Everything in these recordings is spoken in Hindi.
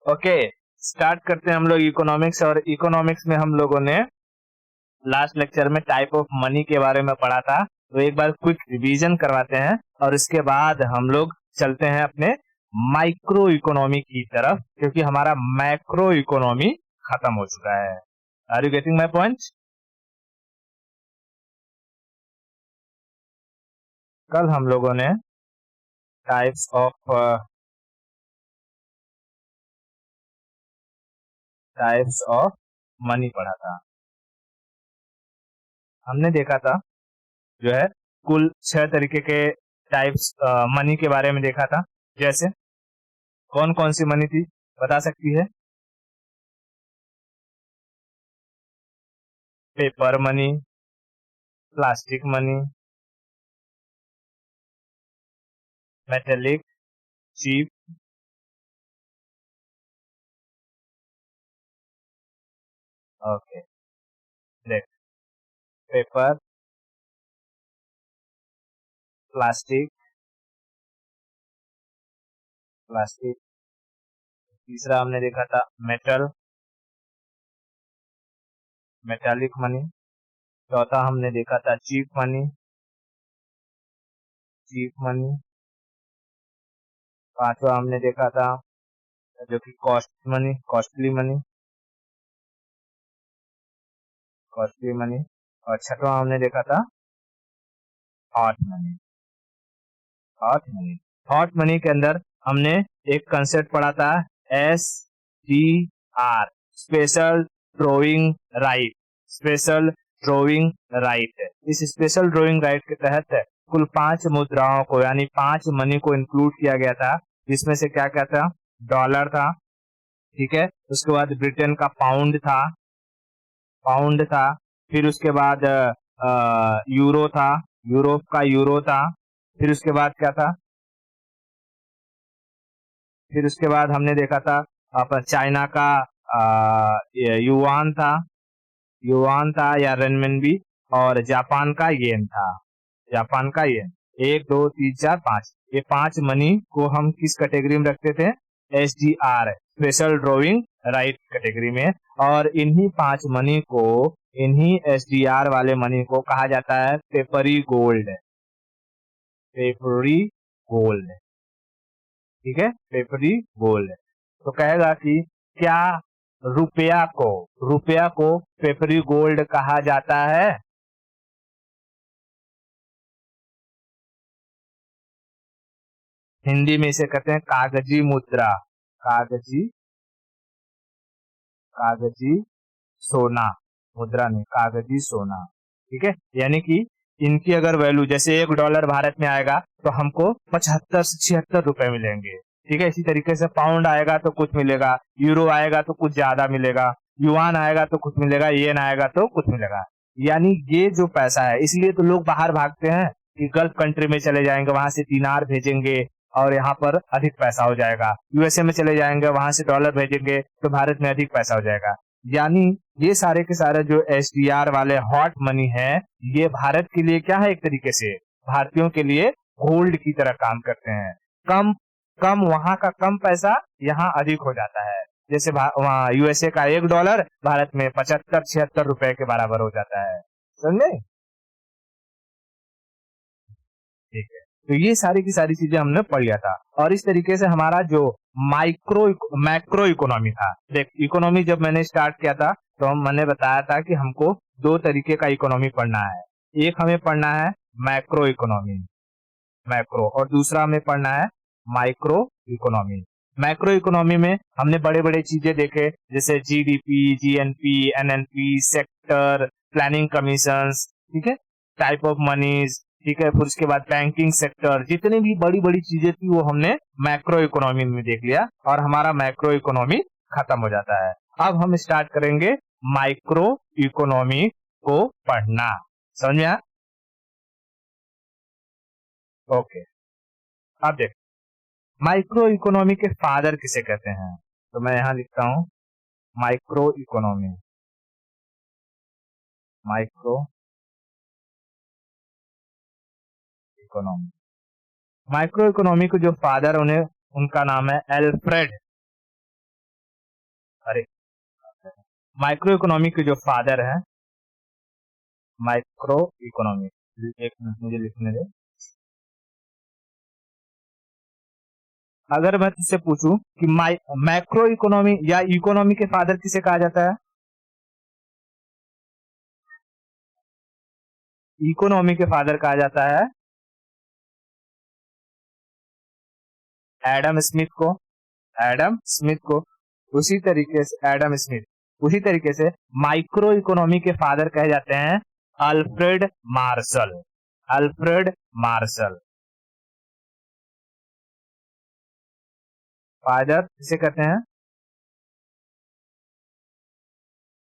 ओके, स्टार्ट करते हैं हम लोग इकोनॉमिक्स। और इकोनॉमिक्स में हम लोगों ने लास्ट लेक्चर में टाइप ऑफ मनी के बारे में पढ़ा था, तो एक बार क्विक रिवीजन करवाते हैं और इसके बाद हम लोग चलते हैं अपने माइक्रो इकोनॉमी की तरफ, क्योंकि हमारा मैक्रो इकोनॉमी खत्म हो चुका है। Are you getting my point? कल हम लोगों ने टाइप्स ऑफ मनी पढ़ा था। हमने देखा था जो है कुल 6 तरीके के टाइप्स मनी के बारे में देखा था। जैसे कौन कौन सी मनी थी, बता सकती है? Paper money, plastic money, metallic, cheap, okay, देख, पेपर, प्लास्टिक, तीसरा हमने देखा था मेटल, मेटालिक मनी। चौथा हमने देखा था चीप मनी, पांचवा हमने देखा था जो कि कॉस्टली मनी, और छठवां हमने देखा था हॉट मनी। हॉट मनी के अंदर हमने एक कंसेप्ट पढ़ा था, SDR, स्पेशल ड्रॉइंग राइट। इस स्पेशल ड्रॉइंग राइट के तहत कुल 5 मुद्राओं को यानी 5 मनी को इंक्लूड किया गया था, जिसमें से क्या क्या था? डॉलर था, ठीक है, उसके बाद ब्रिटेन का पाउंड था, फिर उसके बाद यूरो था, यूरोप का यूरो था, फिर उसके बाद क्या था? फिर उसके बाद हमने देखा था चाइना का युआन था या रेनमिनबी, और जापान का येन था। 1 2 3 4 5, ये 5 मनी को हम किस कैटेगरी में रखते थे? SDR, special drawing right category में। और इन्हीं SDR वाले मनी को कहा जाता है पेपरी गोल्ड, ठीक है, पेपरी गोल्ड। तो कहेगा कि क्या रुपया को पेपरी गोल्ड कहा जाता है? हिंदी में इसे कहते हैं कागजी मुद्रा, कागजी सोना, मुद्रा नहीं, कागजी सोना, ठीक है। यानी कि इनकी अगर वैल्यू, जैसे $1 भारत में आएगा तो हमको 75 से 76 रुपए मिलेंगे, ठीक है। इसी तरीके से पाउंड आएगा तो कुछ मिलेगा, यूरो आएगा तो कुछ ज्यादा मिलेगा, युआन आएगा तो कुछ मिलेगा, येन आएगा तो कुछ मिलेगा। यानी ये जो पैसा है, इसलिए तो लोग बाहर भागते हैं कि गल्फ कंट्री में चले जाएंगे, वहां से दिनार भेजेंगे और यहाँ पर अधिक पैसा हो जाएगा। यूएसए में चले जाएंगे, वहां से डॉलर भेजेंगे तो भारत में अधिक पैसा हो जाएगा। यानी ये सारे के सारे जो SDR वाले हॉट मनी है, ये भारत के लिए क्या है? एक तरीके से भारतीयों के लिए गोल्ड की तरह काम करते हैं। कम कम वहां का कम पैसा यहाँ अधिक हो जाता है। जैसे वहाँ यूएसए का $1 भारत में 75-76 रुपए के बराबर हो जाता है, समझे? ठीक है, तो ये सारी की सारी चीजें हमने पढ़ लिया था। और इस तरीके से हमारा जो मैक्रो इकोनॉमी था, देख, इकोनॉमी जब मैंने स्टार्ट किया था तो मैंने बताया था कि हमको 2 तरीके का इकोनॉमी पढ़ना है। एक हमें पढ़ना है मैक्रो इकोनॉमी, और दूसरा हमें पढ़ना है माइक्रो इकोनॉमी। मैक्रो इकोनॉमी में हमने बड़े बड़े चीजें देखे, जैसे GDP, GNP, NNP, sector, planning commissions, ठीक है, टाइप ऑफ मनीज, ठीक है, फिर उसके बाद बैंकिंग सेक्टर, जितनी भी बड़ी बड़ी चीजें थी वो हमने मैक्रो इकोनॉमी में देख लिया और हमारा मैक्रो इकोनॉमी खत्म हो जाता है। अब हम स्टार्ट करेंगे माइक्रो इकोनॉमी को पढ़ना, समझ में आया? ओके, अब देख, माइक्रो इकोनॉमी के फादर किसे कहते हैं? तो मैं यहां लिखता हूं माइक्रो इकोनॉमी। माइक्रो इकोनॉमी को जो फादर, उनका नाम है अरे, माइक्रो इकोनॉमी के जो फादर है, माइक्रो इकोनॉमी, एक मिनट मुझे लिखने दे। अगर मैं तुझसे पूछूं कि मैक्रो इकोनॉमी या इकोनॉमी के फादर किसे कहा जाता है? इकोनॉमी के फादर कहा जाता है एडम स्मिथ को। एडम स्मिथ को। उसी तरीके से एडम स्मिथ, उसी तरीके से माइक्रो इकोनॉमी के फादर कहे जाते हैं Alfred Marshall. Alfred Marshall father किसे कहते हैं?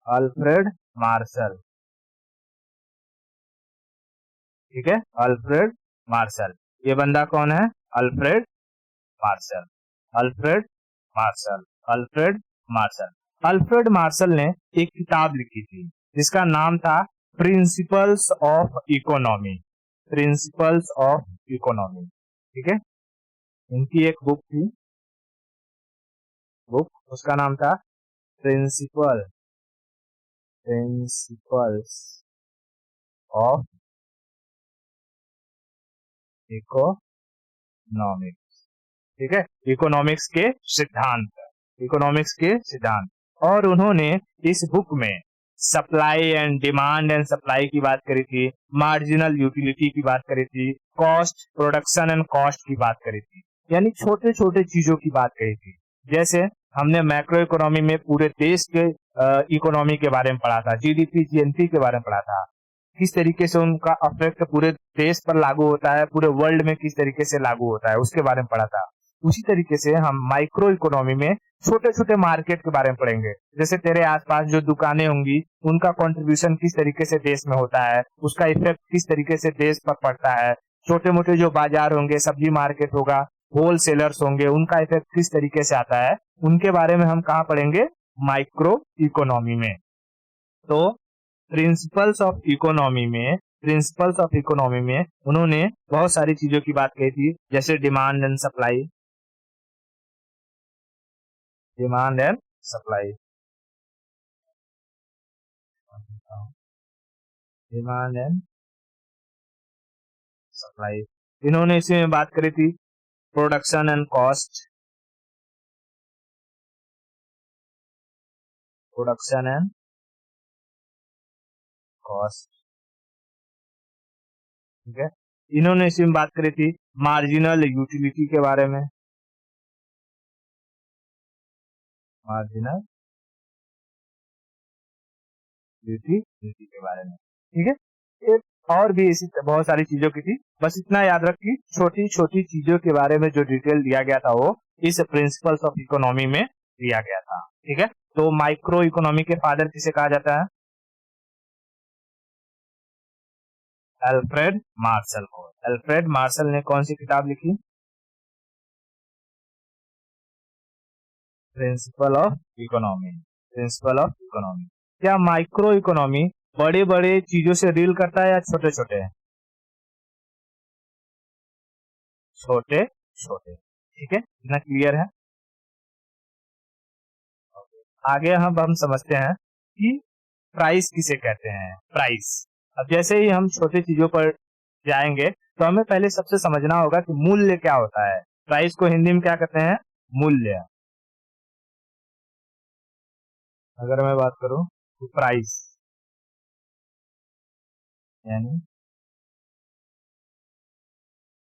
Alfred Marshall. ठीक है, अल्फ्रेड मार्शल। ये बंदा कौन है? Alfred Marshall. Alfred Marshall. Alfred Marshall. Alfred Marshall ने एक किताब लिखी थी जिसका नाम था principles of economy. Principles of economy. ठीक है, इनकी एक बुक थी, बुक उसका नाम था प्रिंसिपल्स ऑफ इकोनॉमिक्स। ठीक है, इकोनॉमिक्स के सिद्धांत, इकोनॉमिक्स के सिद्धांत। और उन्होंने इस बुक में supply and demand and supply की बात करी थी, मार्जिनल यूटिलिटी की बात करी थी, कॉस्ट, प्रोडक्शन एंड कॉस्ट की बात करी थी, यानी छोटे छोटे चीजों की बात करी थी। जैसे हमने मैक्रो इकोनॉमी में पूरे देश के इकोनॉमी के बारे में पढ़ा था, जीडीपी जीएनपी के बारे में पढ़ा था, किस तरीके से उनका अफेक्ट पूरे देश पर लागू होता है, पूरे वर्ल्ड में किस तरीके से लागू होता है, उसके बारे में पढ़ा था। उसी तरीके से हम माइक्रो इकोनॉमी में छोटे छोटे मार्केट के बारे में पढ़ेंगे। जैसे तेरे आसपास जो दुकानें होंगी, उनका कंट्रीब्यूशन किस तरीके से देश में होता है, उसका इफेक्ट किस तरीके से देश पर पड़ता है। छोटे मोटे जो बाजार होंगे, सब्जी मार्केट होगा, होल सेलर्स होंगे, उनका इफेक्ट किस तरीके से आता है, उनके बारे में हम कहाँ पढ़ेंगे? माइक्रो इकोनॉमी में। तो प्रिंसिपल्स ऑफ इकोनॉमी में, प्रिंसिपल्स ऑफ इकोनॉमी में उन्होंने बहुत सारी चीजों की बात कही थी, जैसे demand and supply, demand and supply, demand and supply. इन्होंने इसी में बात करी थी production and cost, production and cost. ठीक है, इन्होंने इसी में बात करी थी मार्जिनल यूटिलिटी के बारे में, मार्जिनल यूटिलिटी के बारे में। ठीक है, एक और भी ऐसी बहुत सारी चीजों की थी, बस इतना याद रख कि छोटी छोटी चीजों के बारे में जो डिटेल दिया गया था वो इस प्रिंसिपल्स ऑफ इकोनॉमी में दिया गया था। ठीक है, तो माइक्रो इकोनॉमी के फादर किसे कहा जाता है? अल्फ्रेड मार्शल को। अल्फ्रेड मार्शल ने कौन सी किताब लिखी? Principle of economy. Principle of economy. क्या माइक्रो इकोनॉमी बड़े बड़े चीजों से डील करता है या छोटे छोटे? छोटे छोटे। ठीक है, इतना क्लियर है। आगे हम समझते हैं कि प्राइस किसे कहते हैं। प्राइस, अब जैसे ही हम छोटे चीजों पर जाएंगे तो हमें पहले सबसे समझना होगा कि मूल्य क्या होता है। प्राइस को हिंदी में क्या कहते हैं? मूल्य। अगर मैं बात करूं तो प्राइस यानी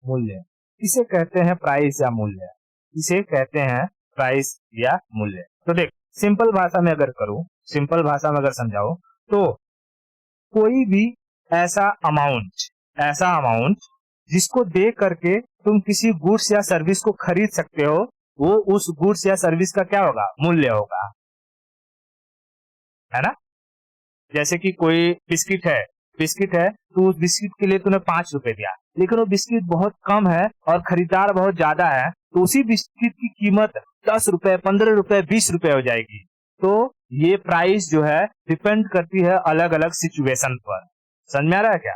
मूल्य, इसे कहते हैं प्राइस या मूल्य, इसे कहते हैं प्राइस या मूल्य। तो देख, सिंपल भाषा में अगर करूं, सिंपल भाषा में अगर समझाऊं तो कोई भी ऐसा अमाउंट, ऐसा अमाउंट जिसको दे करके तुम किसी गुड्स या सर्विस को खरीद सकते हो, वो उस गुड्स या सर्विस का क्या होगा? मूल्य होगा, है ना। जैसे कि कोई बिस्किट है, बिस्किट है तो उस बिस्किट के लिए तूने 5 रुपए दिया, लेकिन वो बिस्किट बहुत कम है और खरीदार बहुत ज्यादा है, तो उसी बिस्किट की कीमत 10 रुपए, 15 रुपए, 20 रुपए हो जाएगी। तो ये प्राइस जो है डिपेंड करती है अलग अलग सिचुएशन पर। समझ में आ रहा है क्या?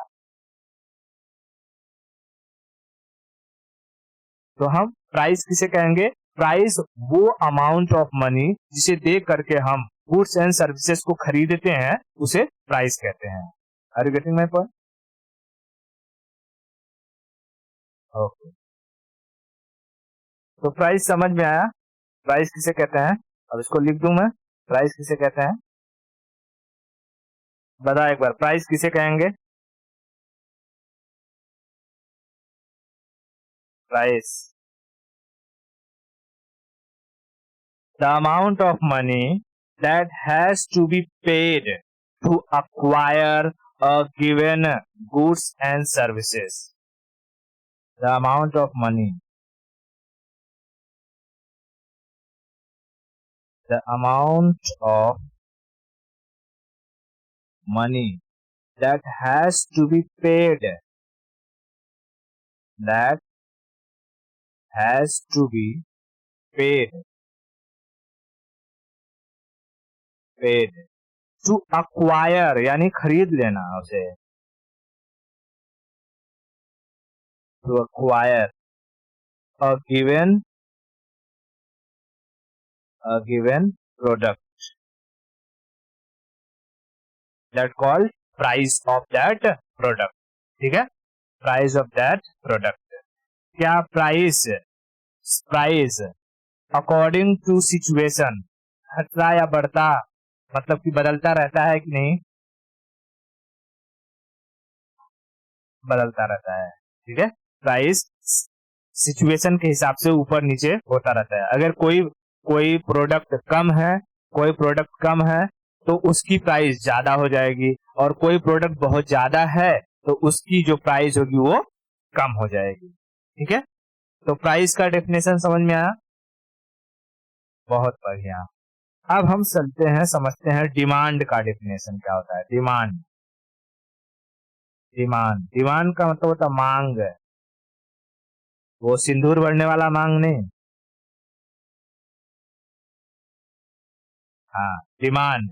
तो हम प्राइस किसे कहेंगे? प्राइस वो अमाउंट ऑफ मनी जिसे दे करके हम गुड्स एंड सर्विसेज को खरीदते हैं, उसे प्राइस कहते हैं। Are you getting my point? Okay, तो प्राइस समझ में आया? प्राइस किसे कहते हैं? अब इसको लिख दूं मैं, प्राइस किसे कहते हैं? बताओ एक बार, प्राइस किसे कहेंगे? Price, the amount of money that has to be paid to acquire a given goods and services. The amount of money, the amount of money that has to be paid, that has to be paid to acquire यानी खरीद लेना उसे, to acquire a given product, that called price of that product. ठीक है, price of that product. क्या प्राइस अकॉर्डिंग टू सिचुएशन घटता या बढ़ता, मतलब कि बदलता रहता है कि नहीं? बदलता रहता है। ठीक है, प्राइस सिचुएशन के हिसाब से ऊपर नीचे होता रहता है। अगर कोई प्रोडक्ट कम है तो उसकी प्राइस ज्यादा हो जाएगी, और कोई प्रोडक्ट बहुत ज्यादा है तो उसकी जो प्राइस होगी वो कम हो जाएगी। ठीक है, तो प्राइस का डेफिनेशन समझ में आया? बहुत बढ़िया। अब हम चलते हैं, समझते हैं डिमांड का डेफिनेशन क्या होता है। डिमांड का मतलब होता है मांग, वो सिंदूर भरने वाला मांग नहीं। हाँ, डिमांड।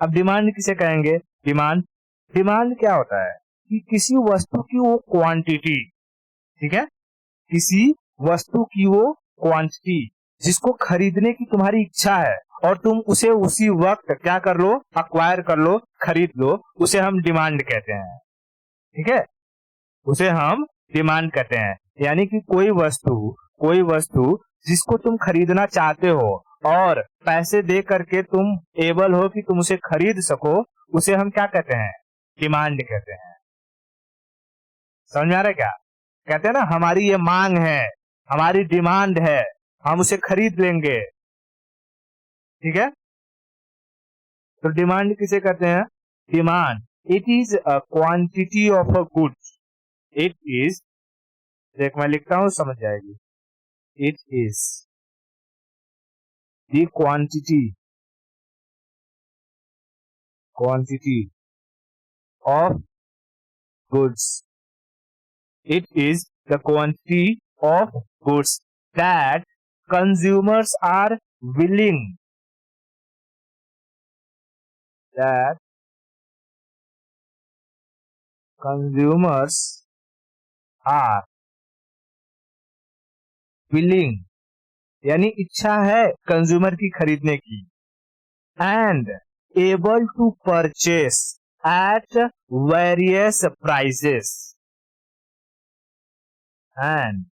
अब डिमांड किसे कहेंगे? डिमांड क्या होता है कि किसी वस्तु की वो क्वांटिटी, ठीक है, किसी वस्तु की वो क्वांटिटी जिसको खरीदने की तुम्हारी इच्छा है और तुम उसे उसी वक्त क्या कर लो, अक्वायर कर लो, खरीद लो, उसे हम डिमांड कहते हैं। ठीक है, उसे हम डिमांड कहते हैं। यानी कि कोई वस्तु जिसको तुम खरीदना चाहते हो और पैसे दे करके तुम एबल हो कि तुम उसे खरीद सको, उसे हम क्या कहते हैं? डिमांड कहते हैं। समझ में आ रहा है क्या? कहते हैं ना, हमारी ये मांग है, हमारी डिमांड है, हम उसे खरीद लेंगे। ठीक है, तो डिमांड किसे कहते हैं? Demand, it is a quantity of a goods. It is, देख मैं लिखता हूं, समझ जाएगी। It is the quantity of goods. It is the quantity of goods that consumers are willing यानी इच्छा है कंज्यूमर की खरीदने की, and able to purchase at various prices, and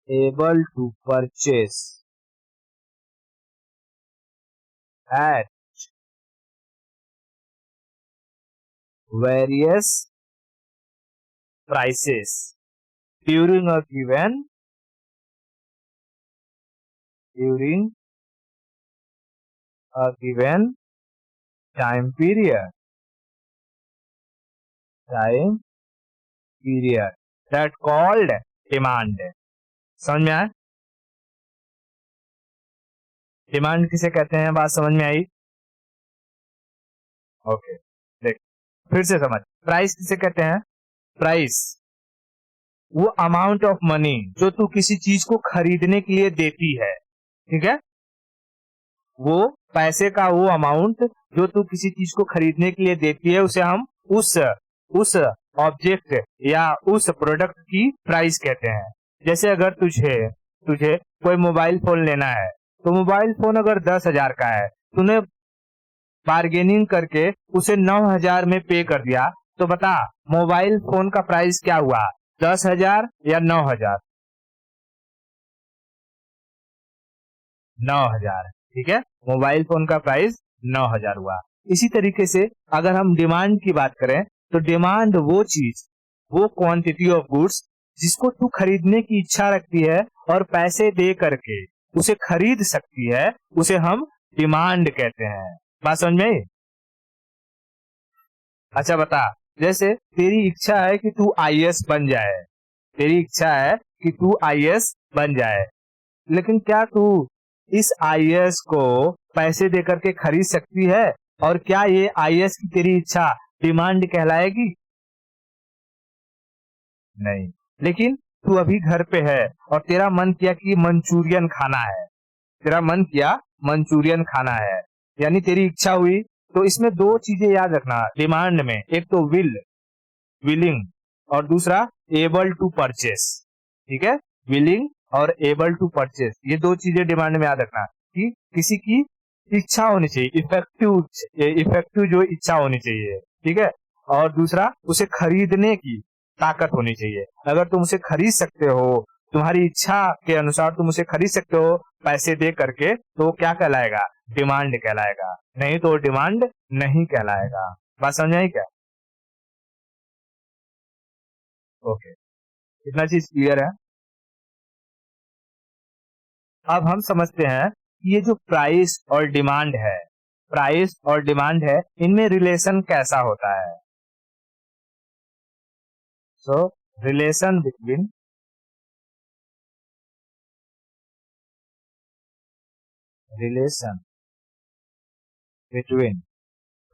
able to purchase at various prices during a given time period that called demand। समझ में आया? डिमांड किसे कहते हैं, बात समझ में आई? ओके, देख फिर से समझ। प्राइस किसे कहते हैं? प्राइस वो अमाउंट ऑफ मनी जो तू किसी चीज को खरीदने के लिए देती है। ठीक है, वो पैसे का वो अमाउंट जो तू किसी चीज को खरीदने के लिए देती है, उसे हम उस ऑब्जेक्ट या उस प्रोडक्ट की प्राइस कहते हैं। जैसे अगर तुझे तुझे कोई मोबाइल फोन लेना है, तो मोबाइल फोन अगर 10,000 का है, तूने बार्गेनिंग करके उसे 9,000 में पे कर दिया, तो बता मोबाइल फोन का प्राइस क्या हुआ, 10,000 या 9,000? 9,000। ठीक है, मोबाइल फोन का प्राइस 9,000 हुआ। इसी तरीके से अगर हम डिमांड की बात करें, तो डिमांड वो चीज, वो क्वांटिटी ऑफ गुड्स जिसको तू खरीदने की इच्छा रखती है और पैसे दे करके उसे खरीद सकती है, उसे हम डिमांड कहते हैं। बात समझ में आई? अच्छा बता, जैसे तेरी इच्छा है कि तू आईएएस बन जाए, तेरी इच्छा है कि तू आईएएस बन जाए, लेकिन क्या तू इस आईएएस को पैसे देकर के खरीद सकती है? और क्या ये आईएएस की तेरी इच्छा डिमांड कहलाएगी? नहीं। लेकिन तू अभी घर पे है और तेरा मन किया कि मंचूरियन खाना है, तेरा मन किया मंचूरियन खाना है, यानी तेरी इच्छा हुई। तो इसमें दो चीजें याद रखना डिमांड में, एक तो विलिंग, और दूसरा एबल टू परचेस। ठीक है, विलिंग और एबल टू परचेस, ये दो चीजें डिमांड में याद रखना कि किसी की इच्छा होनी चाहिए, इफेक्टिव जो इच्छा होनी चाहिए। ठीक है, और दूसरा उसे खरीदने की ताकत होनी चाहिए। अगर तुम उसे खरीद सकते हो, तुम्हारी इच्छा के अनुसार तुम उसे खरीद सकते हो पैसे दे करके, तो वो क्या कहलाएगा? डिमांड कहलाएगा, नहीं तो डिमांड नहीं कहलाएगा। बात समझ आई क्या? ओके, इतना चीज क्लियर है। अब हम समझते हैं कि ये जो प्राइस और डिमांड है, प्राइस और डिमांड है, इनमें रिलेशन कैसा होता है। सो relation between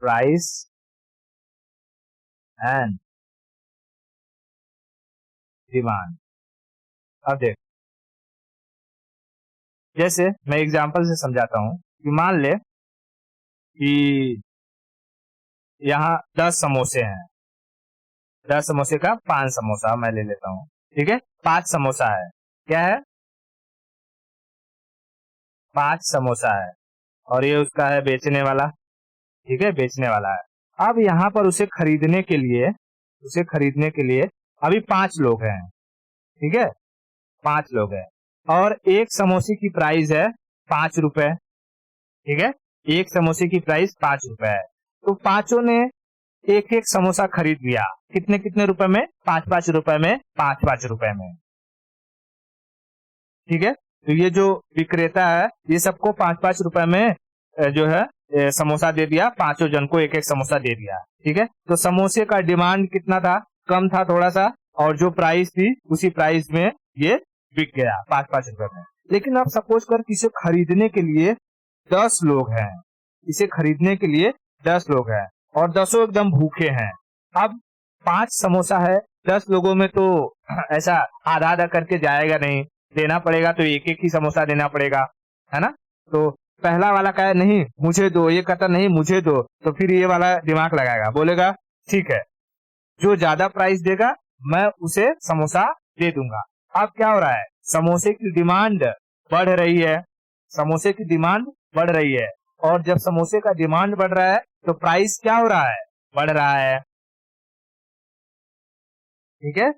price and demand. अब देख, जैसे मैं एग्जांपल से समझाता हूं कि मान ले कि यहाँ 10 समोसे हैं, 10 समोसे का 5 समोसा मैं ले लेता हूँ। ठीक है, 5 समोसा है, क्या है? 5 समोसा है, और ये उसका है बेचने वाला। ठीक है, बेचने वाला है। अब यहाँ पर उसे खरीदने के लिए अभी 5 लोग हैं। ठीक है, 5 लोग हैं, और एक समोसे की प्राइस है 5 रुपए। ठीक है, एक समोसे की प्राइस 5 रुपए है, तो पांचों ने एक एक समोसा खरीद लिया। कितने कितने रुपए में? 5-5 रुपए में, 5-5 रुपए में। ठीक है, तो ये जो विक्रेता है, ये सबको 5-5 रुपए में जो है समोसा दे दिया, पांचों जन को एक एक समोसा दे दिया। ठीक है, तो समोसे का डिमांड कितना था? कम था थोड़ा सा, और जो प्राइस थी उसी प्राइस में ये बिक गया, 5-5 रुपए में। लेकिन अब सपोज कर कि इसे खरीदने के लिए 10 लोग हैं, इसे खरीदने के लिए 10 लोग हैं, और 10 एकदम भूखे हैं। अब 5 समोसा है, 10 लोगों में तो ऐसा आधा आधा करके जाएगा नहीं, देना पड़ेगा तो एक एक ही समोसा देना पड़ेगा, है ना? तो पहला वाला कहे नहीं मुझे दो, ये कहता नहीं मुझे दो, तो फिर ये वाला दिमाग लगाएगा, बोलेगा ठीक है, जो ज्यादा प्राइस देगा मैं उसे समोसा दे दूंगा। अब क्या हो रहा है? समोसे की डिमांड बढ़ रही है, समोसे की डिमांड बढ़ रही है, और जब समोसे का डिमांड बढ़ रहा है तो प्राइस क्या हो रहा है? बढ़ रहा है। ठीक है,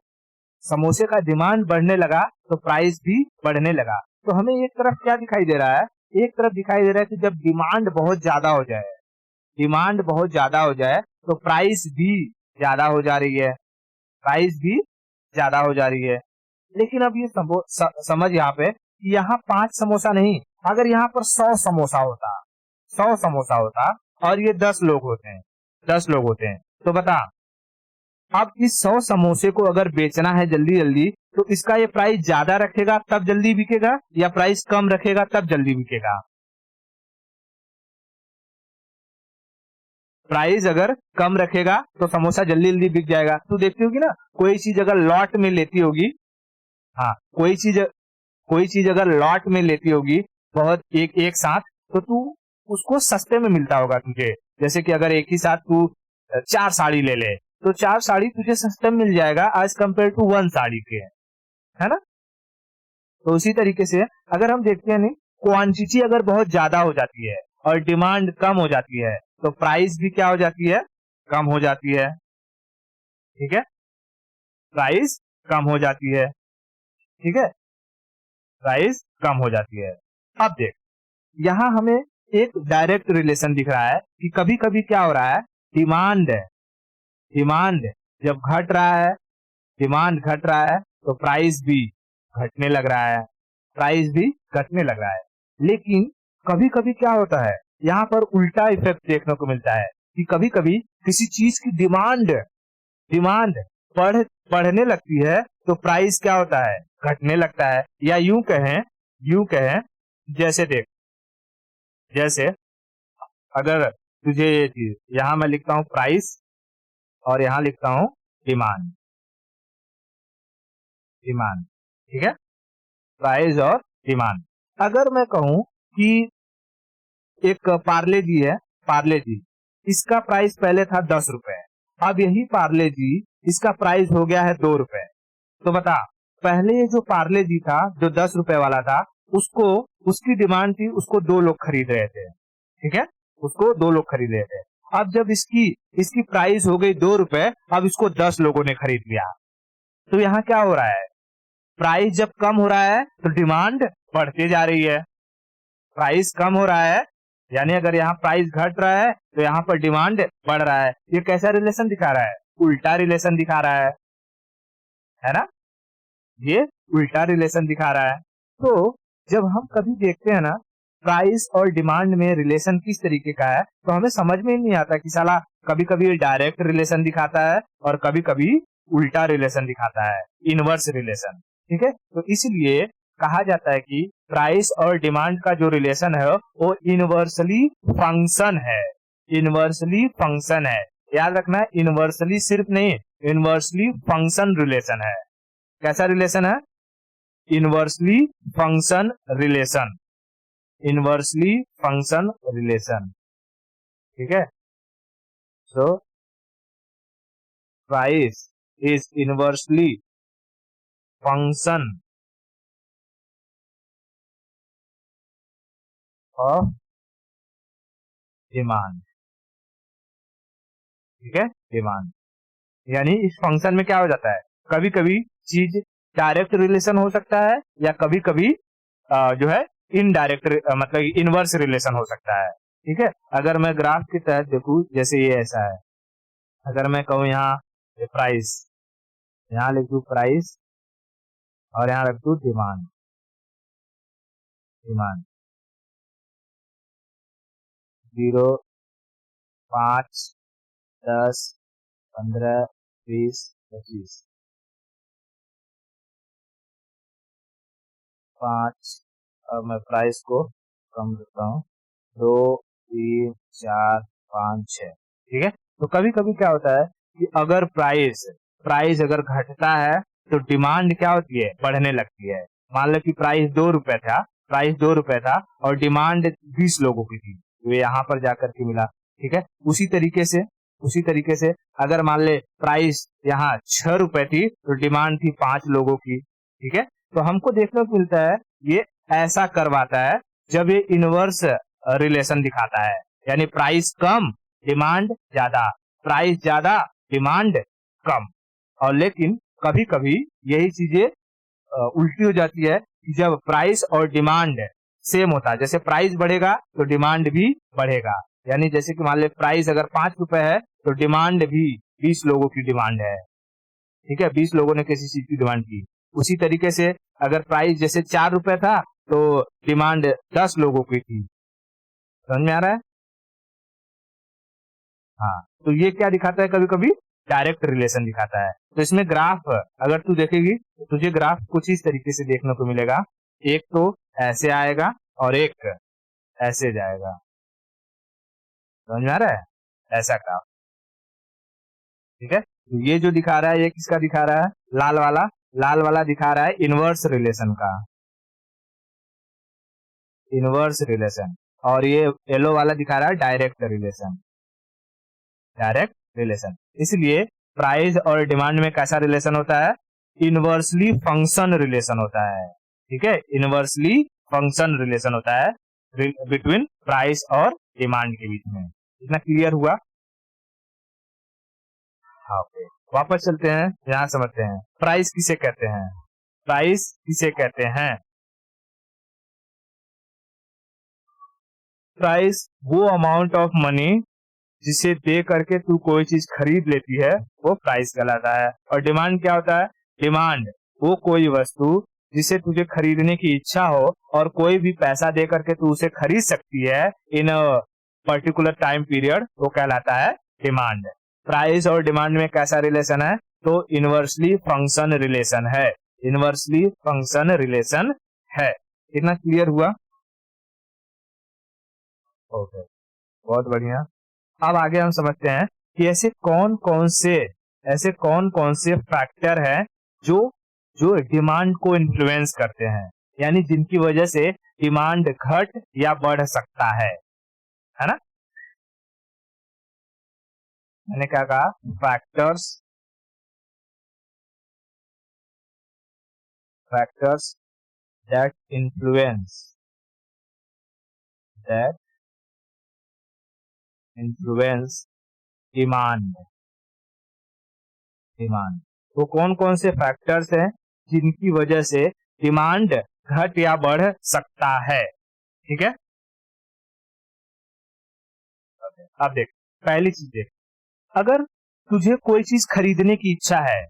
समोसे का डिमांड बढ़ने लगा तो प्राइस भी बढ़ने लगा। तो हमें एक तरफ क्या दिखाई दे रहा है? एक तरफ दिखाई दे रहा है कि जब डिमांड बहुत ज्यादा हो जाए, डिमांड बहुत ज्यादा हो जाए तो प्राइस भी ज्यादा हो जा रही है, प्राइस भी ज्यादा हो जा रही है। लेकिन अब ये समझ यहाँ पे कि यहाँ 5 समोसा नहीं, अगर यहाँ पर 100 समोसा होता, 100 समोसा होता, और ये 10 लोग होते हैं, 10 लोग होते हैं, तो बता अब इस 100 समोसे को अगर बेचना है जल्दी जल्दी, तो इसका ये प्राइस ज्यादा रखेगा तब जल्दी बिकेगा, या प्राइस कम रखेगा तब जल्दी बिकेगा? प्राइस अगर कम रखेगा तो समोसा जल्दी जल्दी बिक जाएगा। तू देखती होगी ना, कोई चीज अगर लॉट में लेती होगी, हाँ कोई चीज अगर लॉट में लेती होगी बहुत एक एक साथ, तो तू उसको सस्ते में मिलता होगा तुझे। जैसे कि अगर एक ही साथ तू 4 साड़ी ले ले, तो 4 साड़ी तुझे सस्ते में मिल जाएगा एज कम्पेयर टू 1 साड़ी के, है ना? तो उसी तरीके से अगर हम देखते हैं नहीं, क्वांटिटी अगर बहुत ज्यादा हो जाती है और डिमांड कम हो जाती है तो प्राइस भी क्या हो जाती है, कम हो जाती है। ठीक है, प्राइस कम हो जाती है। ठीक है, प्राइस कम हो जाती है। अब देख, यहाँ हमें एक डायरेक्ट रिलेशन दिख रहा है कि कभी कभी क्या हो रहा है, डिमांड डिमांड जब घट रहा है, डिमांड घट रहा है तो प्राइस भी घटने लग रहा है, प्राइस भी घटने लग रहा है। लेकिन कभी कभी क्या होता है, यहाँ पर उल्टा इफेक्ट देखने को मिलता है कि कभी कभी किसी चीज की डिमांड डिमांड बढ़ने लगती है तो प्राइस क्या होता है, घटने लगता है। या यूं कहें जैसे देख, जैसे अगर तुझे ये चीज, यहाँ मैं लिखता हूं प्राइस और यहाँ लिखता हूं डिमांड, डिमांड। ठीक है, प्राइस और डिमांड। अगर मैं कहूं कि एक पार्ले जी है, पार्ले जी, इसका प्राइस पहले था 10 रुपए, अब यही पार्ले जी इसका प्राइस हो गया है 2 रुपए। तो बता, पहले ये जो पार्ले जी था जो 10 रुपए वाला था, उसको उसकी डिमांड थी, उसको 2 लोग खरीद रहे थे। ठीक है, उसको 2 लोग खरीद रहे थे। अब जब इसकी इसकी प्राइस हो गई 2 रुपए, अब इसको 10 लोगों ने खरीद लिया। तो यहाँ क्या हो रहा है, प्राइस जब कम हो रहा है तो डिमांड बढ़ते जा रही है, प्राइस कम हो रहा है यानी अगर यहाँ प्राइस घट रहा है तो यहाँ पर डिमांड बढ़ रहा है। ये कैसा रिलेशन दिखा रहा है, उल्टा रिलेशन दिखा रहा है ना, ये उल्टा रिलेशन दिखा रहा है। तो जब हम कभी देखते हैं ना प्राइस और डिमांड में रिलेशन किस तरीके का है, तो हमें समझ में ही नहीं आता कि साला कभी कभी डायरेक्ट रिलेशन दिखाता है और कभी कभी उल्टा रिलेशन दिखाता है, इनवर्स रिलेशन। ठीक है, तो इसलिए कहा जाता है कि प्राइस और डिमांड का जो रिलेशन है वो इनवर्सली फंक्शन है, इनवर्सली फंक्शन है। याद रखना, इनवर्सली सिर्फ नहीं, इनवर्सली फंक्शन रिलेशन है। कैसा रिलेशन है, inversely function relation, inversely function relation. ठीक है, so price is inversely function of demand. ठीक है, डिमांड यानी इस फंक्शन में क्या हो जाता है, कभी कभी चीज डायरेक्ट रिलेशन हो सकता है या कभी कभी जो है इनडायरेक्ट मतलब इनवर्स रिलेशन हो सकता है। ठीक है, अगर मैं ग्राफ के तहत देखूं, जैसे ये ऐसा है, अगर मैं कहूँ यहाँ प्राइस, यहाँ लिख दूं प्राइस और यहाँ रख दूं डिमांड, डिमांड 0, 5, 10, 15, 20, 25, 5, और मैं प्राइस को कम करता हूँ, 2, 3, 4, 5, 6। ठीक है, तो कभी कभी क्या होता है कि अगर प्राइस अगर घटता है तो डिमांड क्या होती है, बढ़ने लगती है। मान लो कि प्राइस 2 रुपए था, प्राइस 2 रुपए था और डिमांड 20 लोगों की थी, तो ये यहाँ पर जाकर के मिला। ठीक है, उसी तरीके से अगर मान ले प्राइस यहाँ 6 रुपए थी तो डिमांड थी 5 लोगों की। ठीक है, तो हमको देखने को मिलता है ये ऐसा करवाता है जब ये इनवर्स रिलेशन दिखाता है, यानी प्राइस कम डिमांड ज्यादा, प्राइस ज्यादा डिमांड कम। और लेकिन कभी कभी यही चीजें उल्टी हो जाती है कि जब प्राइस और डिमांड सेम होता है, जैसे प्राइस बढ़ेगा तो डिमांड भी बढ़ेगा। यानी जैसे कि मान ले प्राइस अगर 5 रुपए है तो डिमांड भी 20 लोगों की डिमांड है। ठीक है, 20 लोगों ने किसी चीज की डिमांड की। उसी तरीके से अगर प्राइस जैसे 4 रुपए था तो डिमांड 10 लोगों की थी। समझ में आ रहा है? हाँ, तो ये क्या दिखाता है, कभी कभी डायरेक्ट रिलेशन दिखाता है। तो इसमें ग्राफ अगर तू देखेगी तो तुझे ग्राफ कुछ इस तरीके से देखने को मिलेगा, एक तो ऐसे आएगा और एक ऐसे जाएगा। समझ में आ रहा है, ऐसा ग्राफ। ठीक है, तो ये जो दिखा रहा है ये किसका दिखा रहा है, लाल वाला दिखा रहा है इनवर्स रिलेशन का, इनवर्स रिलेशन। और ये येलो वाला दिखा रहा है डायरेक्ट रिलेशन, डायरेक्ट रिलेशन। इसलिए प्राइस और डिमांड में कैसा रिलेशन होता है, इनवर्सली फंक्शन रिलेशन होता है, ठीक है, इनवर्सली फंक्शन रिलेशन होता है बिटवीन प्राइस और डिमांड के बीच में। इतना क्लियर हुआ? हाँ, ओके, वापस चलते हैं, यहाँ समझते हैं प्राइस किसे कहते हैं। प्राइस किसे कहते हैं? प्राइस वो अमाउंट ऑफ मनी जिसे दे करके तू कोई चीज खरीद लेती है, वो प्राइस कहलाता है। और डिमांड क्या होता है? डिमांड वो कोई वस्तु जिसे तुझे खरीदने की इच्छा हो और कोई भी पैसा दे करके तू उसे खरीद सकती है इन अ पर्टिकुलर टाइम पीरियड, वो कहलाता है डिमांड। प्राइस और डिमांड में कैसा रिलेशन है? तो इनवर्सली फंक्शन रिलेशन है, इनवर्सली फंक्शन रिलेशन है। इतना क्लियर हुआ? ओके, बहुत बढ़िया। अब आगे हम समझते हैं कि ऐसे कौन कौन से फैक्टर हैं जो जो डिमांड को इन्फ्लुएंस करते हैं, यानी जिनकी वजह से डिमांड घट या बढ़ सकता है ना? मैंने क्या कहा? Factors, factors that that influence demand, demand. तो कौन कौन से फैक्टर्स हैं जिनकी वजह से डिमांड घट या बढ़ सकता है? ठीक है, अब देख, पहली चीज देख, अगर तुझे कोई चीज खरीदने की इच्छा है,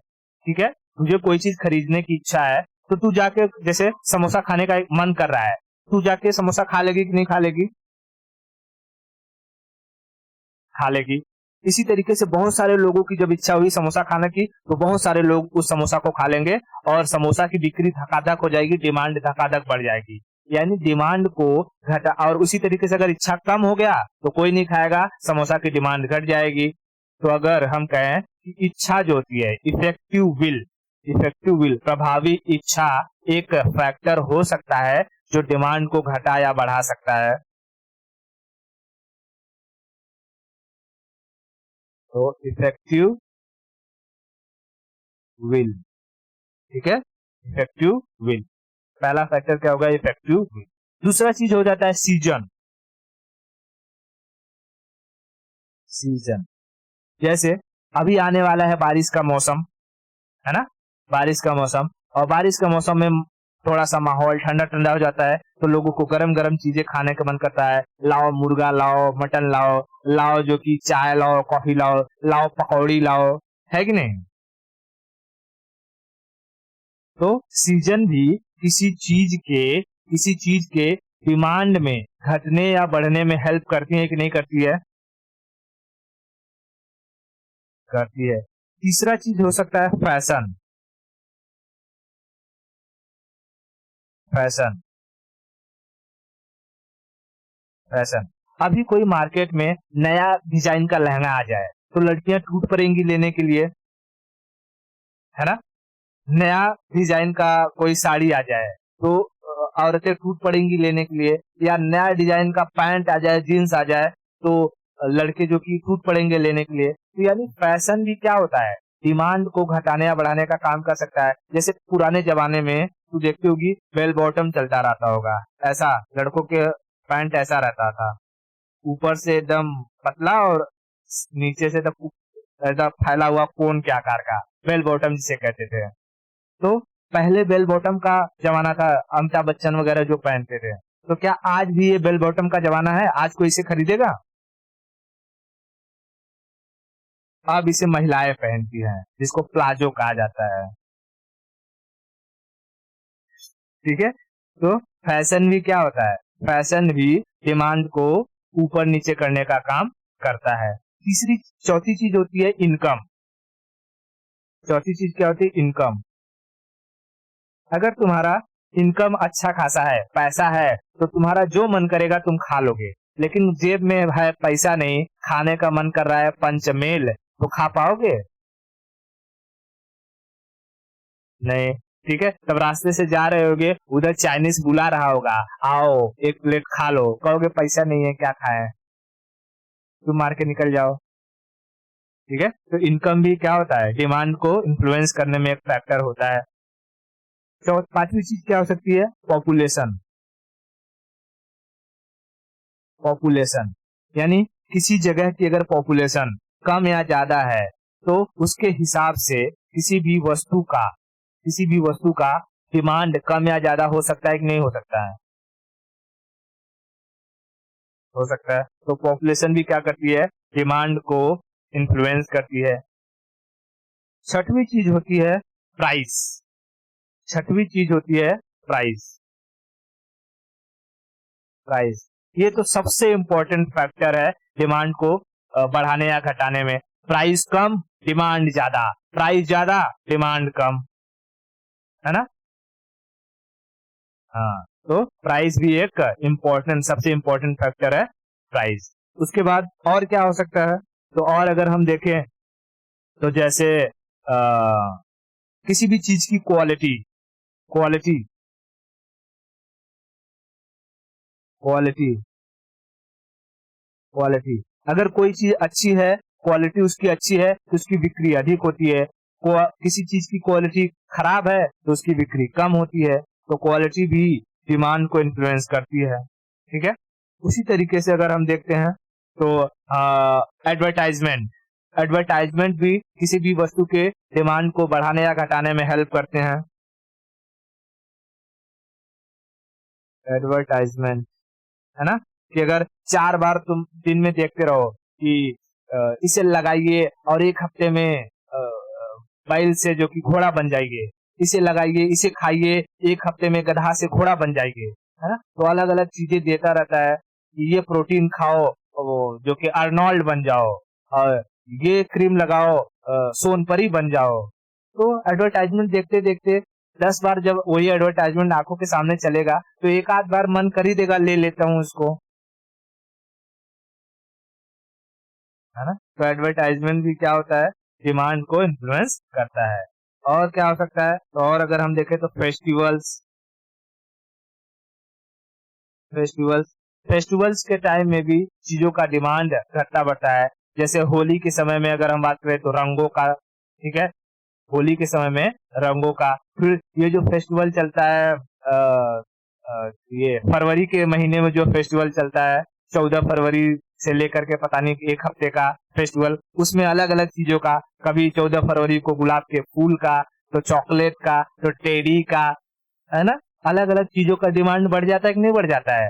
ठीक है, तुझे कोई चीज खरीदने की इच्छा है, तो तू जाके, जैसे समोसा खाने का एक मन कर रहा है, तू जाके समोसा खा लेगी कि नहीं खा लेगी? खा लेगी। इसी तरीके से बहुत सारे लोगों की जब इच्छा हुई समोसा खाने की, तो बहुत सारे लोग उस समोसा को खा लेंगे और समोसा की बिक्री धकाधक हो जाएगी, डिमांड धकाधक बढ़ जाएगी। यानी डिमांड को घटा, और उसी तरीके से अगर इच्छा कम हो गया तो कोई नहीं खाएगा, समोसा की डिमांड घट जाएगी। तो अगर हम कहें कि इच्छा जो होती है, इफेक्टिव विल, प्रभावी इच्छा एक फैक्टर हो सकता है जो डिमांड को घटा या बढ़ा सकता है। तो इफेक्टिव विल, ठीक है, इफेक्टिव विल, पहला फैक्टर क्या होगा? Effective will. दूसरा चीज हो जाता है सीजन, सीजन। जैसे अभी आने वाला है बारिश का मौसम, है ना, बारिश का मौसम, और बारिश का मौसम में थोड़ा सा माहौल ठंडा ठंडा हो जाता है, तो लोगों को गरम गरम चीजें खाने का मन करता है। लाओ मुर्गा, लाओ मटन, लाओ लाओ जो कि चाय लाओ, कॉफी लाओ, लाओ पकौड़ी लाओ, है कि नहीं? तो सीजन भी किसी चीज के डिमांड में घटने या बढ़ने में हेल्प करती है कि नहीं करती है? करती है। तीसरा चीज हो सकता है फैशन, फैशन, फैशन। अभी कोई मार्केट में नया डिजाइन का लहंगा आ जाए तो लड़कियां टूट पड़ेंगी लेने के लिए, है ना? नया डिजाइन का कोई साड़ी आ जाए तो औरतें टूट पड़ेंगी लेने के लिए, या नया डिजाइन का पैंट आ जाए, जीन्स आ जाए, तो लड़के जो कि टूट पड़ेंगे लेने के लिए। तो यानी फैशन भी क्या होता है? डिमांड को घटाने या बढ़ाने का काम कर सकता है। जैसे पुराने जमाने में तू देखती होगी बेल बॉटम चलता रहता होगा, ऐसा लड़कों के पैंट ऐसा रहता था, ऊपर से एकदम पतला और नीचे से एकदम फैला हुआ कोन के आकार का, बेल बॉटम जिसे कहते थे। तो पहले बेल बॉटम का जमाना था, अमिताभ बच्चन वगैरह जो पहनते थे। तो क्या आज भी ये बेल बॉटम का जमाना है? आज कोई इसे खरीदेगा? अब इसे महिलाएं पहनती हैं, जिसको प्लाजो कहा जाता है। ठीक है, तो फैशन भी क्या होता है? फैशन भी डिमांड को ऊपर नीचे करने का काम करता है। चौथी चीज होती है इनकम। चौथी चीज क्या होती है? इनकम। अगर तुम्हारा इनकम अच्छा खासा है, पैसा है, तो तुम्हारा जो मन करेगा तुम खा लोगे। लेकिन जेब में है पैसा नहीं, खाने का मन कर रहा है पंचमेल, तो खा पाओगे? नहीं। ठीक है, तब रास्ते से जा रहे होगे, उधर चाइनीज बुला रहा होगा, आओ एक प्लेट खा लो, कहोगे पैसा नहीं है क्या खाएं, तुम मार के निकल जाओ। ठीक है, तो इनकम भी क्या होता है? डिमांड को इन्फ्लुएंस करने में एक फैक्टर होता है। पांचवी चीज क्या हो सकती है? पॉपुलेशन। पॉपुलेशन यानी किसी जगह की अगर पॉपुलेशन कम या ज्यादा है तो उसके हिसाब से किसी भी वस्तु का डिमांड कम या ज्यादा हो सकता है कि नहीं हो सकता है? हो सकता है। तो पॉपुलेशन भी क्या करती है? डिमांड को इन्फ्लुएंस करती है। छठवीं चीज होती है प्राइस। छठवीं चीज होती है प्राइस। प्राइस ये तो सबसे इंपॉर्टेंट फैक्टर है डिमांड को बढ़ाने या घटाने में। प्राइस कम, डिमांड ज्यादा, प्राइस ज्यादा, डिमांड कम, है ना? हाँ, तो प्राइस भी एक सबसे इंपॉर्टेंट फैक्टर है प्राइस। उसके बाद और क्या हो सकता है? तो और अगर हम देखें तो जैसे किसी भी चीज की क्वालिटी क्वालिटी क्वालिटी क्वालिटी अगर कोई चीज अच्छी है, क्वालिटी उसकी अच्छी है तो उसकी बिक्री अधिक होती है। किसी चीज की क्वालिटी खराब है तो उसकी बिक्री कम होती है। तो क्वालिटी भी डिमांड को इन्फ्लुएंस करती है। ठीक है। उसी तरीके से अगर हम देखते हैं तो एडवर्टाइजमेंट एडवर्टाइजमेंट भी किसी भी वस्तु के डिमांड को बढ़ाने या घटाने में हेल्प करते हैं। एडवर्टाइजमेंट, है ना, कि अगर 4 बार तुम दिन में देखते रहो कि इसे लगाइए और एक हफ्ते में बैल से जो कि घोड़ा बन जाएंगे, इसे लगाइए, इसे खाइए, एक हफ्ते में गधा से घोड़ा बन जाएंगे, है ना। तो अलग अलग चीजें देता रहता है कि ये प्रोटीन खाओ जो कि अर्नोल्ड बन जाओ, और ये क्रीम लगाओ सोनपरी बन जाओ। तो एडवर्टाइजमेंट देखते देखते 10 बार जब वही एडवर्टाइजमेंट आंखों के सामने चलेगा तो एक आध बार मन कर ही देगा ले लेता हूँ उसको, है ना। तो एडवर्टाइजमेंट भी क्या होता है? डिमांड को इन्फ्लुएंस करता है। और क्या हो सकता है? तो और अगर हम देखें तो फेस्टिवल्स फेस्टिवल्स के टाइम में भी चीजों का डिमांड घटता बढ़ता है। जैसे होली के समय में अगर हम बात करें तो रंगों का, ठीक है, होली के समय में रंगों का। फिर ये जो फेस्टिवल चलता है ये फरवरी के महीने में जो फेस्टिवल चलता है, 14 फरवरी से लेकर के पता नहीं एक हफ्ते का फेस्टिवल, उसमें अलग अलग चीजों का, कभी 14 फरवरी को गुलाब के फूल का, तो चॉकलेट का, तो टेडी का, है ना। अलग अलग चीजों का डिमांड बढ़ जाता है कि नहीं बढ़ जाता है?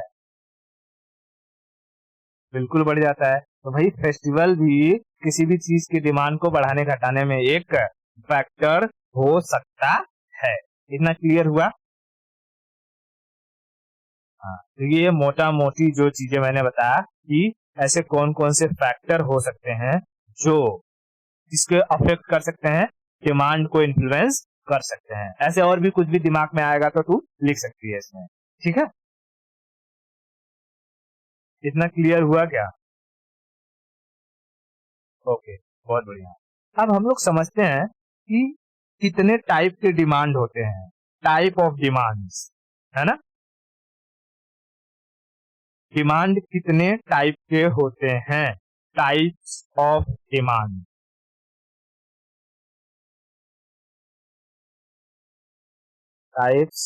बिल्कुल बढ़ जाता है। तो भाई फेस्टिवल भी किसी भी चीज की डिमांड को बढ़ाने घटाने में एक फैक्टर हो सकता है। इतना क्लियर हुआ? हाँ, तो ये मोटा मोटी जो चीजें मैंने बताया कि ऐसे कौन कौन से फैक्टर हो सकते हैं जो इसके अफेक्ट कर सकते हैं, डिमांड को इन्फ्लुएंस कर सकते हैं। ऐसे और भी कुछ भी दिमाग में आएगा तो तू लिख सकती है इसमें। ठीक है, इतना क्लियर हुआ क्या? ओके, बहुत बढ़िया। अब हम लोग समझते हैं कि कितने टाइप के डिमांड होते हैं, टाइप ऑफ डिमांड्स, है ना। डिमांड कितने टाइप के होते हैं, types of demand. Types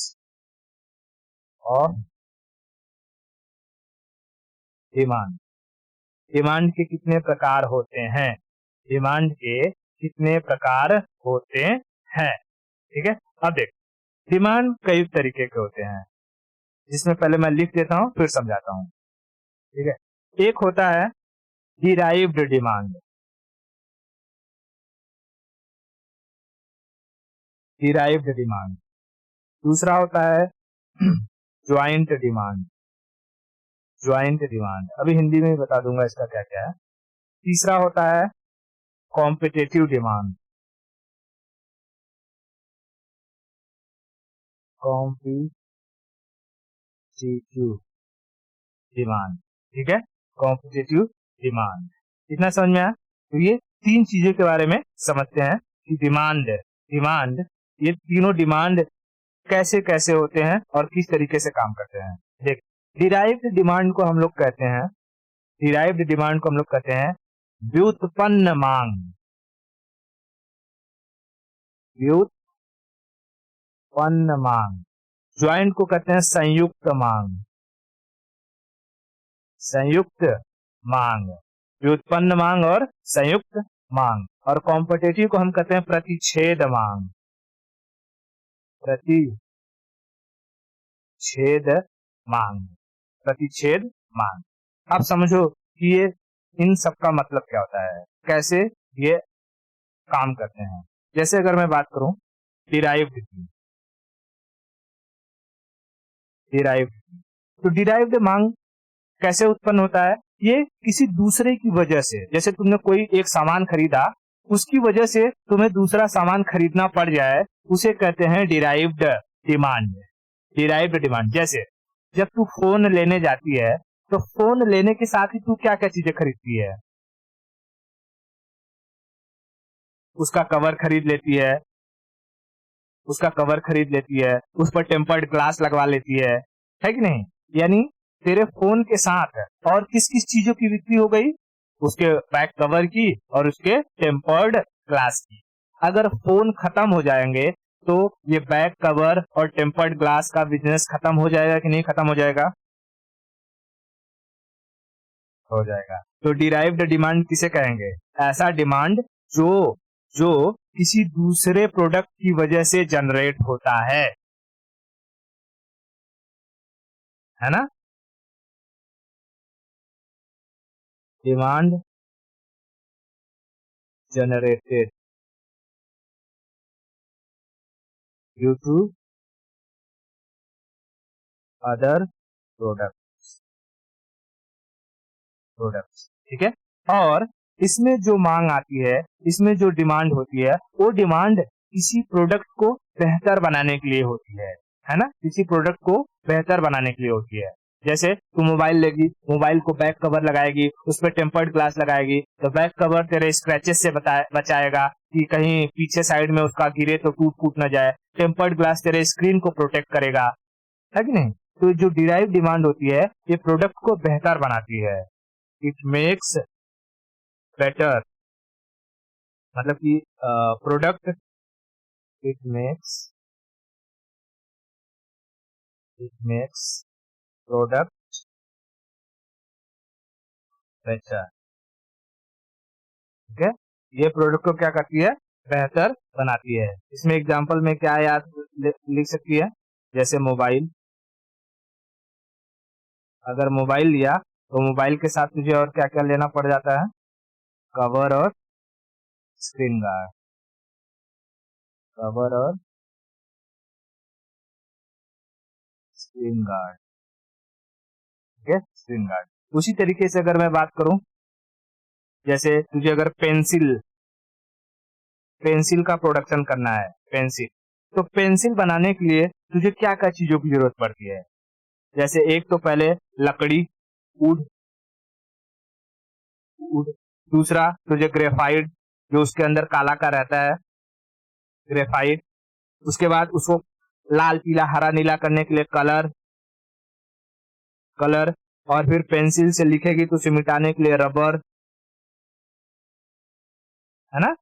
of demand. Demand के कितने प्रकार होते हैं? डिमांड के कितने प्रकार होते हैं? ठीक है। अब देख, डिमांड कई तरीके के होते हैं, जिसमें पहले मैं लिख देता हूं फिर समझाता हूं। ठीक है। एक होता है डिराइव्ड डिमांड। Derived demand. दूसरा होता है ज्वाइंट डिमांड। ज्वाइंट डिमांड अभी हिंदी में ही बता दूंगा इसका क्या क्या है। तीसरा होता है कॉम्पिटेटिव डिमांड। कॉम्पिटेटिव डिमांड, ठीक है, कॉम्पिटेटिव डिमांड। इतना समझ में आया? तो ये तीन चीजों के बारे में समझते हैं कि डिमांड डिमांड ये तीनों डिमांड कैसे कैसे होते हैं और किस तरीके से काम करते हैं। देख, डिराइव्ड डिमांड को हम लोग कहते हैं, डिराइव्ड डिमांड को हम लोग कहते हैं व्युत्पन्न मांग। उत्पन्न मांग। ज्वाइंट को कहते हैं संयुक्त मांग। संयुक्त मांग, व्युत्पन्न मांग और संयुक्त मांग। और कॉम्पिटिटिव को हम कहते हैं प्रतिच्छेद मांग। प्रतिच्छेद मांग, प्रतिच्छेद मांग। अब समझो कि ये इन सब का मतलब क्या होता है, कैसे ये काम करते हैं। जैसे अगर मैं बात करूं डिराइव्ड की, डिराइव्ड, तो डिराइव्ड मांग कैसे उत्पन्न होता है? ये किसी दूसरे की वजह से, जैसे तुमने कोई एक सामान खरीदा, उसकी वजह से तुम्हें दूसरा सामान खरीदना पड़ जाए, उसे कहते हैं डिराइव्ड डिमांड। डिराइव्ड डिमांड, जैसे जब तू फोन लेने जाती है तो फोन लेने के साथ ही तू क्या क्या चीजें खरीदती है? उसका कवर खरीद लेती है, उसका कवर खरीद लेती है, उस पर टेम्पर्ड ग्लास लगवा लेती है कि नहीं? यानी तेरे फोन के साथ और किस किस चीजों की बिक्री हो गई? उसके बैक कवर की और उसके टेम्पर्ड ग्लास की। अगर फोन खत्म हो जाएंगे तो ये बैक कवर और टेम्पर्ड ग्लास का बिजनेस खत्म हो जाएगा कि नहीं खत्म हो जाएगा? हो जाएगा। तो डिराइव्ड डिमांड किसे कहेंगे? ऐसा डिमांड जो जो किसी दूसरे प्रोडक्ट की वजह से जनरेट होता है ना? Demand generated due to other products, products, ठीक है। और इसमें जो मांग आती है, इसमें जो डिमांड होती है, वो डिमांड किसी प्रोडक्ट को बेहतर बनाने के लिए होती है ना? किसी प्रोडक्ट को बेहतर बनाने के लिए होती है। जैसे तू मोबाइल लेगी, मोबाइल को बैक कवर लगाएगी, उस पर टेम्पर्ड ग्लास लगाएगी, तो बैक कवर तेरे स्क्रैचेस से बचाएगा कि कहीं पीछे साइड में उसका गिरे तो टूट फूट ना जाए। टेम्पर्ड ग्लास तेरे स्क्रीन को प्रोटेक्ट करेगा, है कि नहीं? तो जो डिराइव डिमांड होती है, ये प्रोडक्ट को बेहतर बनाती है। इट मेक्स बेटर, मतलब कि product, it makes, it makes product better, ठीक है। ये प्रोडक्ट को क्या करती है? बेहतर बनाती है। इसमें एग्जांपल में क्या याद लिख सकती है? जैसे मोबाइल, अगर मोबाइल लिया तो मोबाइल के साथ तुझे और क्या क्या लेना पड़ जाता है? कवर और स्क्रीन गार्ड, कवर और स्क्रीन गार्ड, ठीक है, स्क्रीन गार्ड। उसी तरीके से अगर मैं बात करूं, जैसे तुझे अगर पेंसिल, पेंसिल का प्रोडक्शन करना है, पेंसिल, तो पेंसिल बनाने के लिए तुझे क्या क्या चीजों की जरूरत पड़ती है? जैसे एक तो पहले लकड़ी, वुड, वुड। दूसरा तुझे ग्रेफाइट, जो उसके अंदर काला का रहता है, ग्रेफाइट। उसके बाद उसको लाल पीला हरा नीला करने के लिए कलर, कलर। और फिर पेंसिल से लिखेगी तो उसे मिटाने के लिए रबर, है ना?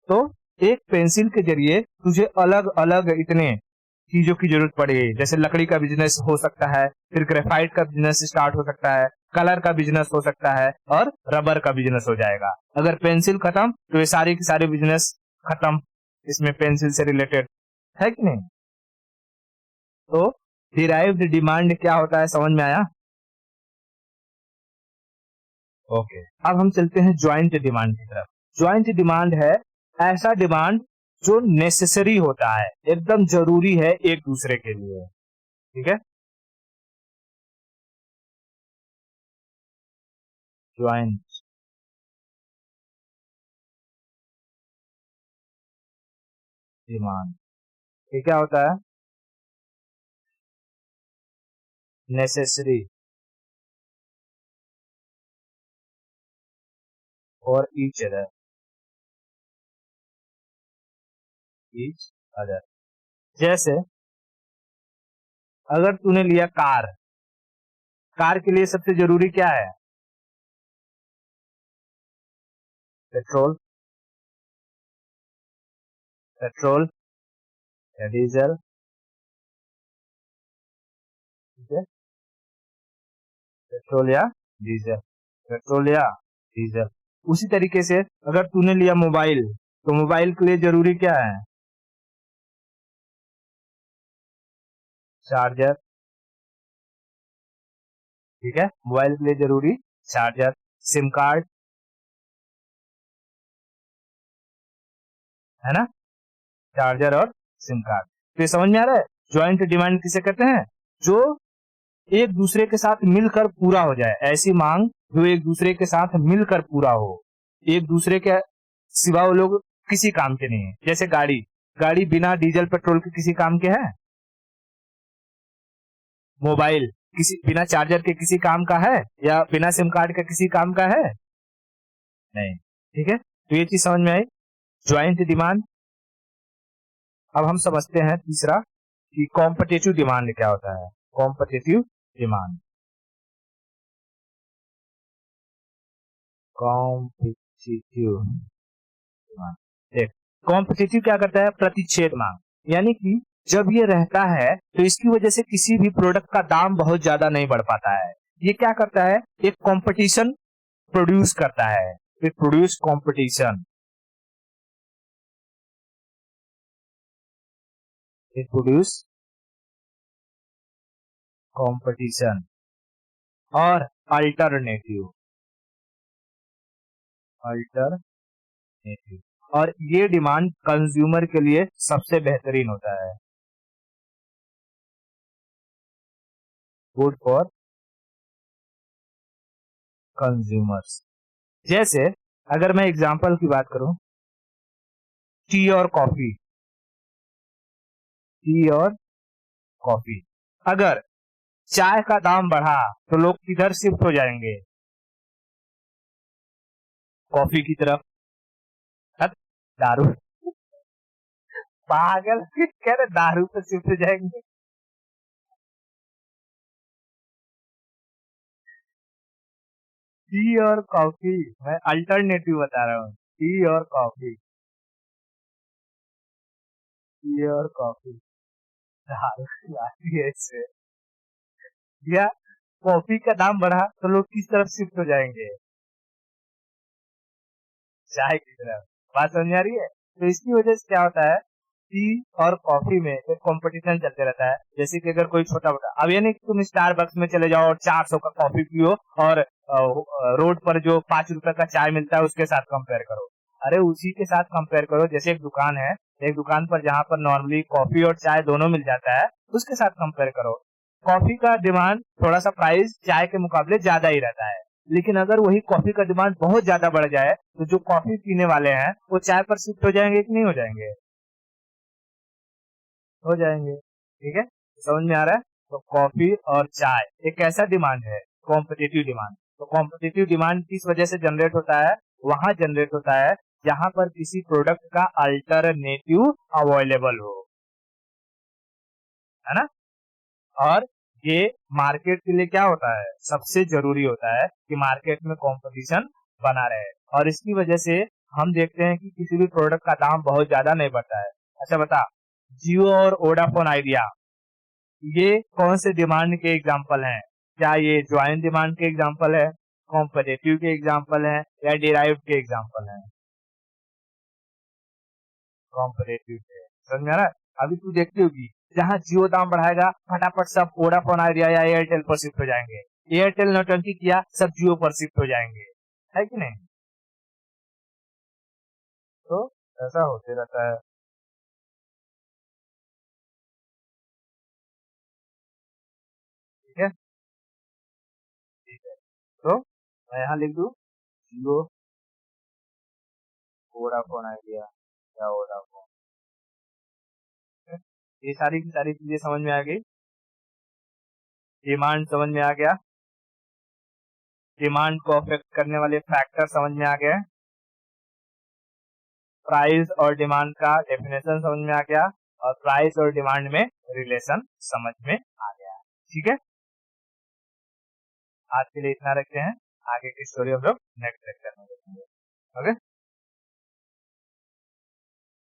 तो एक पेंसिल के जरिए तुझे अलग अलग इतने चीजों की जरूरत पड़ेगी। जैसे लकड़ी का बिजनेस हो सकता है, फिर ग्रेफाइट का बिजनेस स्टार्ट हो सकता है, कलर का बिजनेस हो सकता है, और रबर का बिजनेस हो जाएगा। अगर पेंसिल खत्म तो ये सारी की सारी बिजनेस खत्म, इसमें पेंसिल से रिलेटेड, है कि नहीं? तो डिराइव्ड डिमांड क्या होता है, समझ में आया? ओके, अब हम चलते हैं ज्वाइंट डिमांड की तरफ। ज्वाइंट डिमांड है ऐसा डिमांड जो नेसेसरी होता है, एकदम जरूरी है एक दूसरे के लिए, ठीक है। ज्वाइंट डिमांड, ये क्या होता है? नेसेसरी और ईच अदर। जैसे अगर तूने लिया कार, कार के लिए सबसे जरूरी क्या है? Petrol, petrol. या डीजल, ठीक है, पेट्रोल या डीजल, पेट्रोल या डीजल। उसी तरीके से अगर तूने लिया मोबाइल, तो मोबाइल के लिए जरूरी क्या है? चार्जर, ठीक है, मोबाइल के लिए जरूरी चार्जर, सिम कार्ड, है ना, चार्जर और सिम कार्ड। तो ये समझ में आ रहा है ज्वाइंट डिमांड किसे कहते हैं? जो एक दूसरे के साथ मिलकर पूरा हो जाए, ऐसी मांग जो एक दूसरे के साथ मिलकर पूरा हो, एक दूसरे के सिवा वो लोग किसी काम के नहीं है। जैसे गाड़ी, गाड़ी बिना डीजल पेट्रोल के किसी काम के है? मोबाइल किसी बिना चार्जर के किसी काम का है, या बिना सिम कार्ड के किसी काम का है? नहीं, ठीक है, तो ये चीज समझ में आई ज्वाइंट डिमांड। अब हम समझते हैं तीसरा कि कॉम्पिटिटिव डिमांड क्या होता है। कॉम्पिटिटिव डिमांड, कॉम्पिटिटिव डिमांड, देख कॉम्पिटिटिव क्या करता है? प्रतिच्छेद मांग, यानी कि जब ये रहता है तो इसकी वजह से किसी भी प्रोडक्ट का दाम बहुत ज्यादा नहीं बढ़ पाता है। ये क्या करता है? एक कंपटीशन प्रोड्यूस करता है, it produce competition, it produce competition और अल्टरनेटिव, अल्टरनेटिव, और ये डिमांड कंज्यूमर के लिए सबसे बेहतरीन होता है, गुड फॉर कंज्यूमर्स। जैसे अगर मैं एग्जांपल की बात करूं, टी और कॉफी, टी और कॉफी, अगर चाय का दाम बढ़ा तो लोग किधर शिफ्ट हो जाएंगे? कॉफी की तरफ। हट, दारू, पागल कह रहे दारू पे शिफ्ट हो जाएंगे? टी और कॉफी, मैं अल्टरनेटिव बता रहा हूँ, टी और कॉफी, टी और कॉफी, दारू की आती है इससे, या कॉफी का दाम बढ़ा तो लोग किस तरफ शिफ्ट हो जाएंगे? चाय की तरफ। बात समझ में आ रही है? तो इसकी वजह से क्या होता है, टी और कॉफी में एक कंपटीशन चलते रहता है। जैसे कि अगर कोई छोटा मोटा, अब ये नहीं कि तुम स्टारबक्स में चले जाओ और 400 का कॉफी पियो और रोड पर जो 5 रुपए का चाय मिलता है उसके साथ कंपेयर करो। अरे उसी के साथ कंपेयर करो, जैसे एक दुकान है, एक दुकान पर जहाँ पर नॉर्मली कॉफी और चाय दोनों मिल जाता है, उसके साथ कंपेयर करो। कॉफी का डिमांड थोड़ा सा प्राइस चाय के मुकाबले ज्यादा ही रहता है, लेकिन अगर वही कॉफी का डिमांड बहुत ज्यादा बढ़ जाए तो जो कॉफी पीने वाले हैं वो चाय पर शिफ्ट हो जाएंगे कि नहीं हो जाएंगे? हो जाएंगे, ठीक है, समझ में आ रहा है? तो कॉफी और चाय एक ऐसा डिमांड है, कॉम्पिटिटिव डिमांड। तो कॉम्पिटिटिव डिमांड किस वजह से जनरेट होता है? वहां जनरेट होता है जहां पर किसी प्रोडक्ट का अल्टरनेटिव अवेलेबल हो, है ना। और ये मार्केट के लिए क्या होता है? सबसे जरूरी होता है कि मार्केट में कंपटीशन बना रहे, और इसकी वजह से हम देखते हैं कि किसी भी प्रोडक्ट का दाम बहुत ज्यादा नहीं बढ़ता है। अच्छा बता, जियो और वोडाफोन आइडिया, ये कौन से डिमांड के एग्जाम्पल हैं? क्या ये ज्वाइंट डिमांड के एग्जाम्पल है, कॉम्पिटिटिव के एग्जाम्पल है, या डिराइव के एग्जाम्पल है? कॉम्पिटिटिव के, समझ में आ रहा है? अभी तू देखती होगी जहाँ जियो दाम बढ़ाएगा फटाफट सब वोडाफोन आइडिया या एयरटेल पर शिफ्ट हो जाएंगे, एयरटेल नौटंकी किया सब जियो पर शिफ्ट हो जाएंगे, है कि नहीं? तो ऐसा होते रहता है, ठीक है, ठीक है। तो मैं यहाँ लिख दूं जियो, वोडाफोन आइडिया या वोडाफोन, ये सारी की सारी चीजें समझ में आ गई। डिमांड समझ में आ गया, डिमांड को अफेक्ट करने वाले फैक्टर समझ में आ गए, प्राइस और डिमांड का डेफिनेशन समझ में आ गया, और प्राइस और डिमांड में रिलेशन समझ में आ गया, ठीक है। आज के लिए इतना रखते हैं, आगे की स्टोरी हम लोग नेक्स्ट लेक्चर में देखेंगे। ओके।